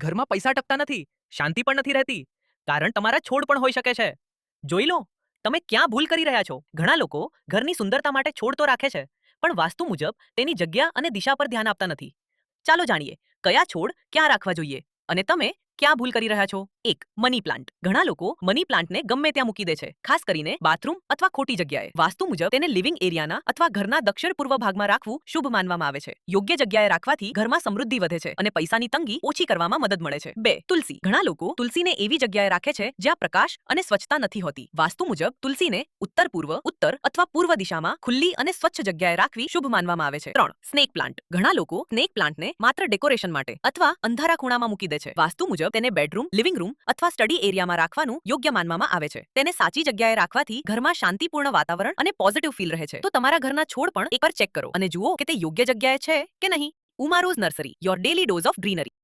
ઘરમાં પૈસા ટકતા નથી, શાંતિ પણ નથી રહેતી. કારણ તમારા છોડ પણ હોઈ શકે છે. જોઈ લો, તમે ક્યાં ભૂલ કરી રહ્યા છો. ઘણા લોકો ઘરની સુંદરતા માટે છોડ તો રાખે છે, પણ વાસ્તુ મુજબ તેની જગ્યા અને દિશા પર ધ્યાન આપતા નથી. ચાલો જાણીએ કયા છોડ ક્યાં રાખવા જોઈએ અને તમે ક્યાં ભૂલ કરી રહ્યા છો. 1. Money plant. ઘણા લોકો મની પ્લાન્ટને ગમે ત્યાં મૂકી દે છે, ખાસ કરીને બાથરૂમ અથવા ખોટી જગ્યાએ. વાસ્તુ મુજબ તેને લિવિંગ એરિયાના અથવા ઘરના દક્ષિણ પૂર્વ ભાગમાં રાખવું શુભ માનવામાં આવે છે. યોગ્ય જગ્યાએ રાખવાથી ઘરમાં સમૃદ્ધિ વધે છે અને પૈસાની તંગી ઓછી કરવામાં મદદ મળે છે. 2. તુલસી. ઘણા લોકો તુલસીને એવી જગ્યાએ રાખે છે જ્યાં પ્રકાશ અને સ્વચ્છતા નથી હોતી. વાસ્તુ મુજબ તુલસીને ઉત્તર પૂર્વ, ઉત્તર અથવા પૂર્વ દિશામાં ખુલ્લી અને સ્વચ્છ જગ્યાએ રાખવી શુભ માનવામાં આવે છે. 3. Snake plant. ઘણા લોકો સ્નેક પ્લાન્ટને માત્ર ડેકોરેશન માટે અથવા અંધારા ખૂણામાં મૂકી દે છે. વાસ્તુ મુજબ તેને બેડરૂમ, લિવિંગ રૂમ અથવા સ્ટડી એરિયામાં રાખવાનું યોગ્ય માનવામાં આવે છે. તેને સાચી જગ્યાએ રાખવાથી ઘરમાં શાંતિપૂર્ણ વાતાવરણ અને પોઝિટિવ ફીલ રહે છે. તો તમારા ઘરના છોડ પણ એકવાર ચેક કરો અને જુઓ કે તે યોગ્ય જગ્યાએ છે કે નહીં. Uma rose nursery, your daily dose of greenery.